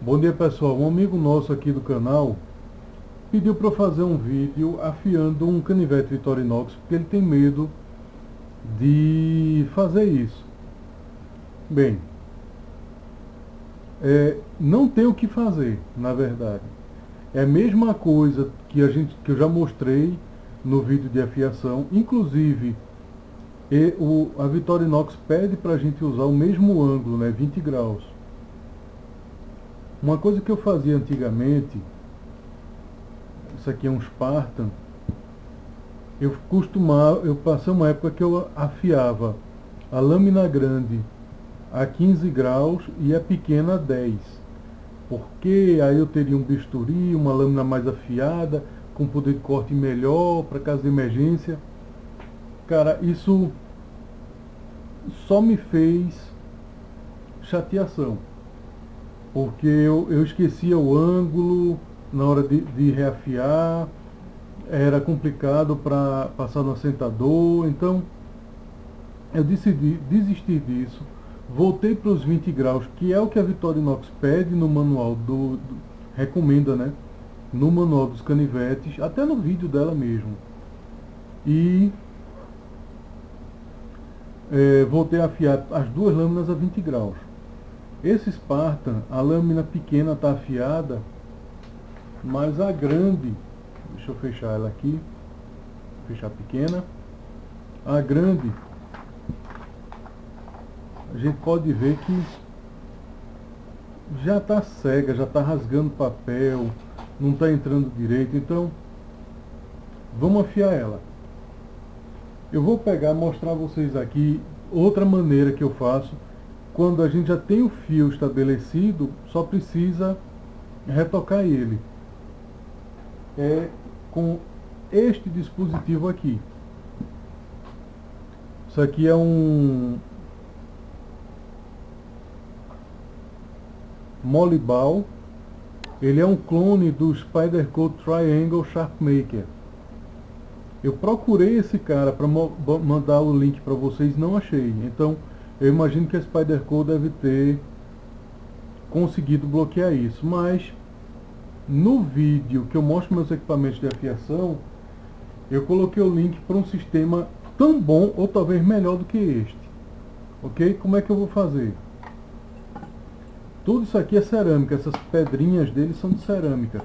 Bom dia pessoal, um amigo nosso aqui do canal pediu para eu fazer um vídeo afiando um canivete Victorinox porque ele tem medo de fazer isso. Bem, não tem o que fazer, na verdade. É a mesma coisa que eu já mostrei no vídeo de afiação, inclusive a Victorinox pede para a gente usar o mesmo ângulo, né, 20 graus. Uma coisa que eu fazia antigamente, isso aqui é um Spartan, eu passei uma época que eu afiava a lâmina grande a 15 graus e a pequena a 10. Porque aí eu teria um bisturi, uma lâmina mais afiada, com poder de corte melhor, para caso de emergência. Cara, isso só me fez chateação. Porque eu esquecia o ângulo na hora de reafiar, era complicado para passar no assentador, então eu decidi desistir disso, voltei para os 20 graus, que é o que a Victorinox pede no manual recomenda, né? No manual dos canivetes, até no vídeo dela mesmo. E voltei a afiar as duas lâminas a 20 graus. Esse Spartan, a lâmina pequena está afiada, mas a grande, deixa eu fechar ela aqui, fechar a pequena, a grande, a gente pode ver que já está cega, já está rasgando papel, não está entrando direito, então vamos afiar ela. Eu vou pegar, mostrar a vocês aqui outra maneira que eu faço. Quando a gente já tem o fio estabelecido, só precisa retocar ele. É com este dispositivo aqui. Isso aqui é um Moliball. Ele é um clone do Spyderco Triangle Sharpmaker. Eu procurei esse cara para mandar o link para vocês, não achei. Então eu imagino que a Spyderco deve ter conseguido bloquear isso. Mas no vídeo que eu mostro meus equipamentos de afiação, eu coloquei o link para um sistema tão bom ou talvez melhor do que este. Ok? Como é que eu vou fazer? Tudo isso aqui é cerâmica, essas pedrinhas dele são de cerâmica.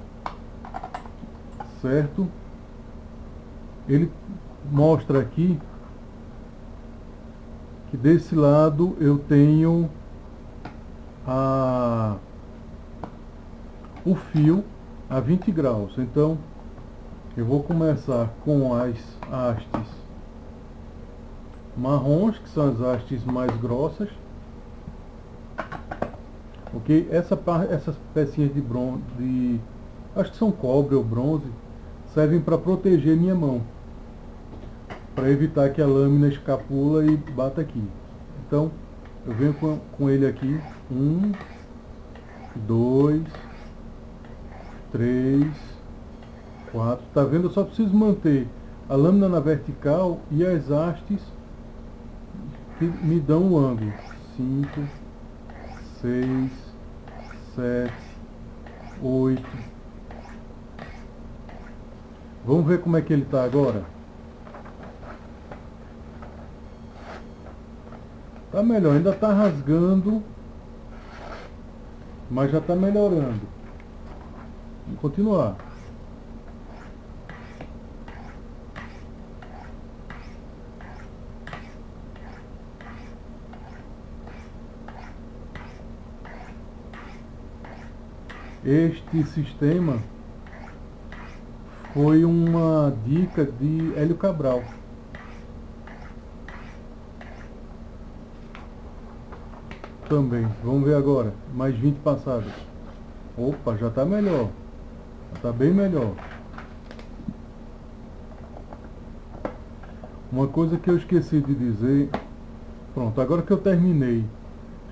Certo? Ele mostra aqui que desse lado eu tenho o fio a 20 graus. Então eu vou começar com as hastes marrons, que são as hastes mais grossas. Ok? Essas pecinhas de bronze, acho que são cobre ou bronze, servem para proteger minha mão, para evitar que a lâmina escapula e bata aqui. Então eu venho com ele aqui, 1, 2, 3, 4, tá vendo? Eu só preciso manter a lâmina na vertical e as hastes que me dão o ângulo. 5, 6, 7, 8. Vamos ver como é que ele está agora? Tá melhor, ainda está rasgando, mas já está melhorando. Vamos continuar. Este sistema foi uma dica de Hélio Cabral. Também, vamos ver agora, mais 20 passadas. Opa, já está melhor, já está bem melhor. Uma coisa que eu esqueci de dizer, pronto, agora que eu terminei,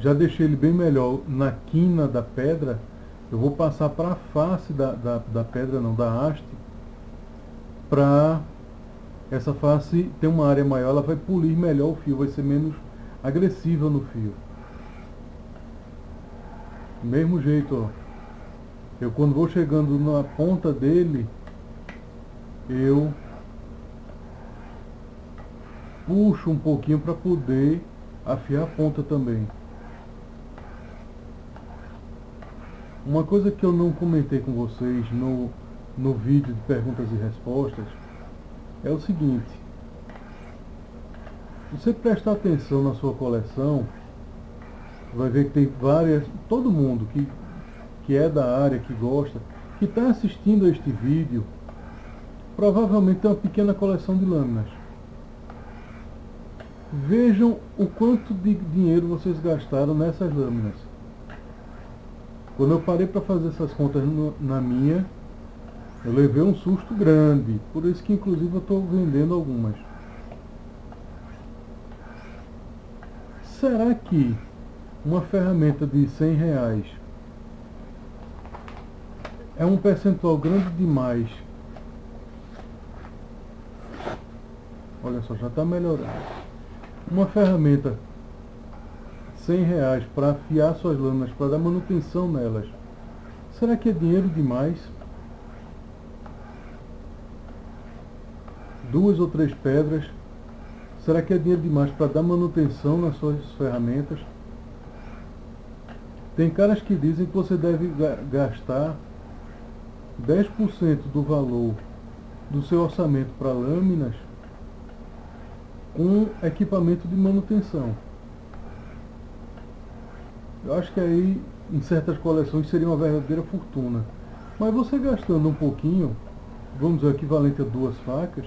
já deixei ele bem melhor na quina da pedra, eu vou passar para a face da pedra, não, da haste, para essa face ter uma área maior, ela vai polir melhor o fio, vai ser menos agressiva no fio. Do mesmo jeito, ó. Eu, quando vou chegando na ponta dele, eu puxo um pouquinho para poder afiar a ponta também. Uma coisa que eu não comentei com vocês no vídeo de perguntas e respostas é o seguinte: se você prestar atenção na sua coleção, vai ver que tem várias, todo mundo que é da área, que gosta, que está assistindo a este vídeo, provavelmente tem uma pequena coleção de lâminas. Vejam o quanto de dinheiro vocês gastaram nessas lâminas. Quando eu parei para fazer essas contas na minha, eu levei um susto grande, por isso que inclusive eu estou vendendo algumas. Será que uma ferramenta de R$100 é um percentual grande demais? Olha só, já está melhorando. Uma ferramenta R$100 para afiar suas lâminas, para dar manutenção nelas, será que é dinheiro demais? 2 ou 3 pedras, será que é dinheiro demais para dar manutenção nas suas ferramentas? Tem caras que dizem que você deve gastar 10% do valor do seu orçamento para lâminas com equipamento de manutenção. Eu acho que aí, em certas coleções, seria uma verdadeira fortuna. Mas você gastando um pouquinho, vamos dizer, o equivalente a 2 facas,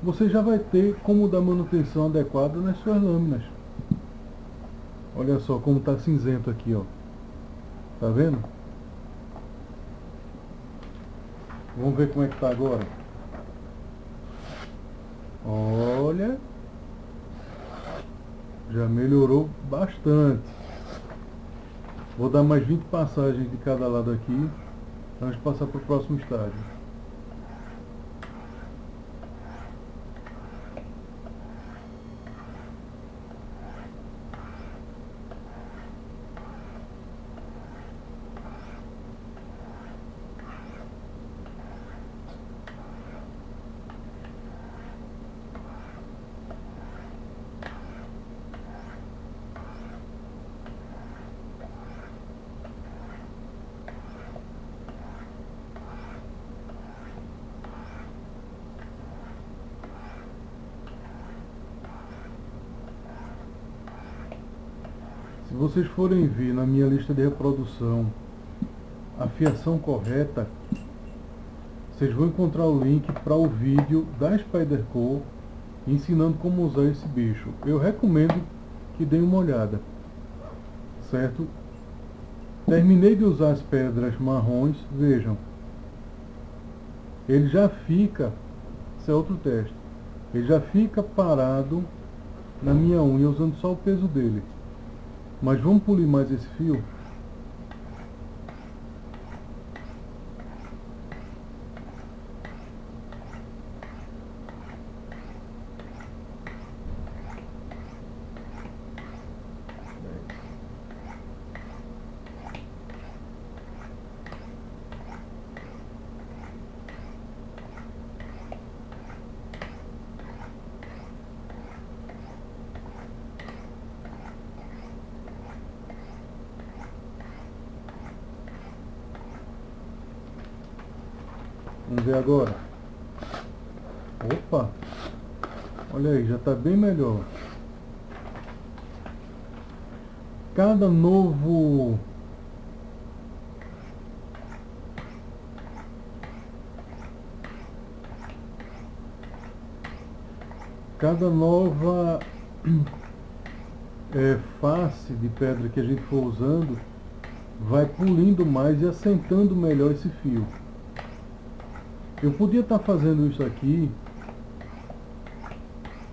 você já vai ter como dar manutenção adequada nas suas lâminas. Olha só como está cinzento aqui, ó. Tá vendo? Vamos ver como é que está agora. Olha, já melhorou bastante. Vou dar mais 20 passagens de cada lado aqui, antes de passar para o próximo estágio. Se vocês forem ver na minha lista de reprodução a fiação correta, vocês vão encontrar o link para o vídeo da Spyderco ensinando como usar esse bicho. Eu recomendo que deem uma olhada, certo? Terminei de usar as pedras marrons, vejam, ele já fica, esse é outro teste, ele já fica parado na minha unha usando só o peso dele. Mas vamos polir mais esse fio. Vamos ver agora. Opa! Olha aí, já está bem melhor. Cada nova face de pedra que a gente for usando vai polindo mais e assentando melhor esse fio. Eu podia estar fazendo isso aqui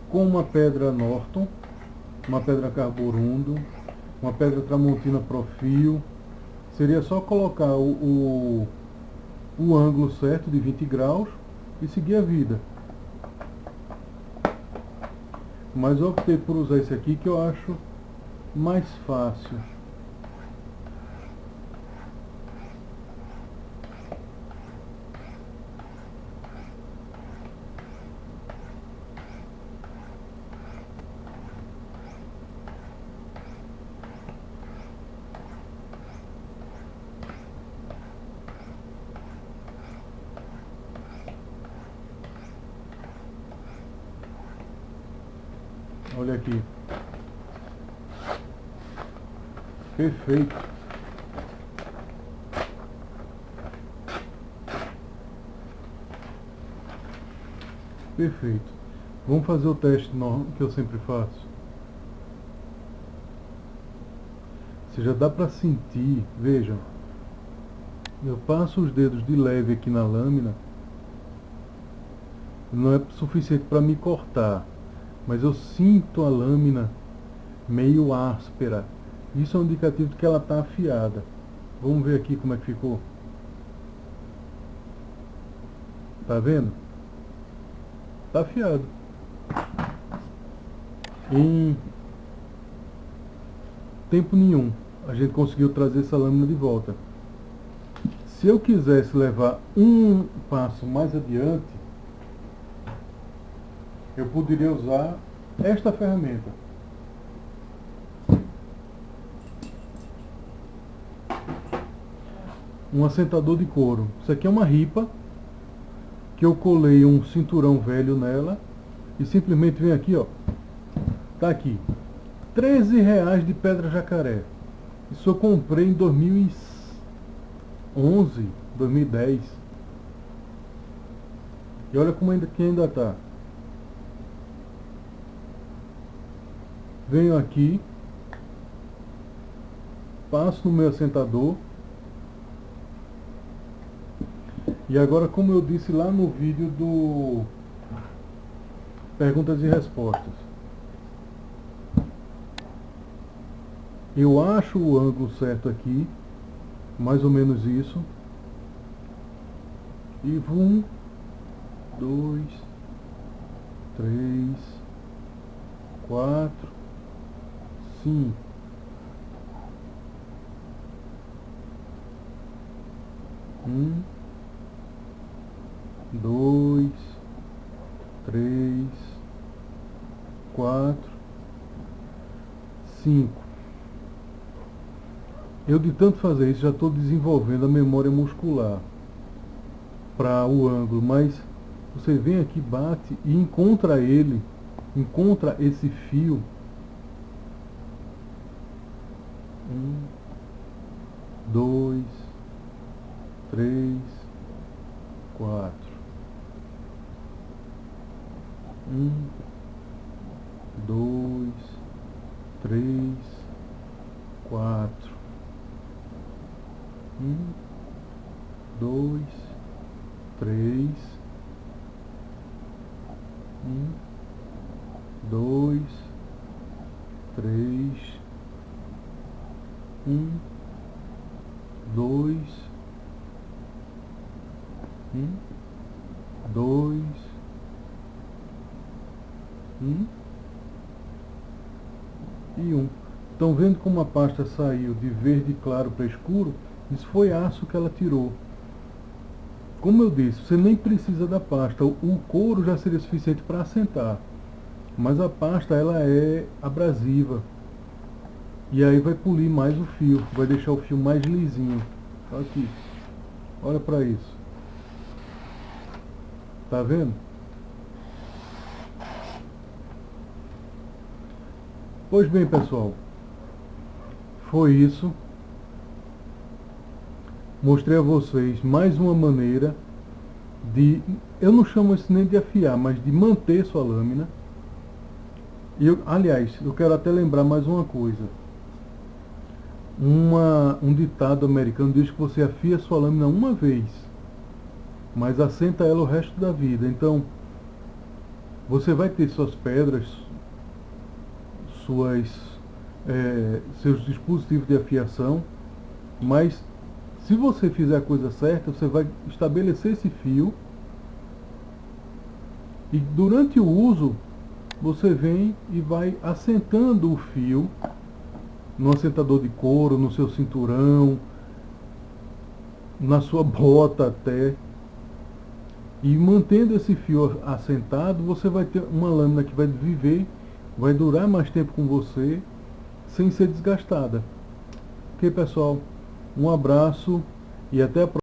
com uma pedra Norton, uma pedra Carborundo, uma pedra Tramontina Profil. Seria só colocar o ângulo certo de 20 graus e seguir a vida. Mas eu optei por usar esse aqui que eu acho mais fácil. Olha aqui. Perfeito. Perfeito. Vamos fazer o teste que eu sempre faço. Você já dá para sentir, vejam. Eu passo os dedos de leve aqui na lâmina. Não é suficiente para me cortar, mas eu sinto a lâmina meio áspera. Isso é um indicativo de que ela está afiada. Vamos ver aqui como é que ficou. Tá vendo? Tá afiado. Em tempo nenhum a gente conseguiu trazer essa lâmina de volta. Se eu quisesse levar um passo mais adiante, eu poderia usar esta ferramenta. Um assentador de couro. Isso aqui é uma ripa que eu colei um cinturão velho nela e simplesmente vem aqui, ó. Tá aqui. R$13 de pedra jacaré. Isso eu comprei em 2011, 2010. E olha como ainda tá. Venho aqui, passo no meu assentador. E agora, como eu disse lá no vídeo do Perguntas e Respostas, eu acho o ângulo certo aqui, mais ou menos isso. E 1, 2, 3, 4, 5. Dois, três, 4, 5. Eu, de tanto fazer isso, já estou desenvolvendo a memória muscular para o ângulo, mas você vem aqui, bate e encontra esse fio. 1, 2, 3, 4. 1, 2, 3, 4. 1, 2, 3. 1, 2, 3. 1, 2. 1, 2. 1 e 1. Estão vendo como a pasta saiu de verde claro para escuro? Isso foi aço que ela tirou. Como eu disse, você nem precisa da pasta. O couro já seria suficiente para assentar. Mas a pasta, ela é abrasiva. E aí vai polir mais o fio. Vai deixar o fio mais lisinho. Aqui. Olha para isso. Tá vendo? Pois bem, pessoal, foi isso. Mostrei a vocês mais uma maneira de, eu não chamo isso nem de afiar, mas de manter sua lâmina. E aliás, eu quero até lembrar mais uma coisa. Um ditado americano diz que você afia sua lâmina uma vez, mas assenta ela o resto da vida. Então, você vai ter suas pedras, seus dispositivos de afiação, mas se você fizer a coisa certa, você vai estabelecer esse fio e durante o uso você vem e vai assentando o fio no assentador de couro, no seu cinturão, na sua bota até, e mantendo esse fio assentado, você vai ter uma lâmina que vai viver, vai durar mais tempo com você, sem ser desgastada. Ok, pessoal? Um abraço e até a próxima.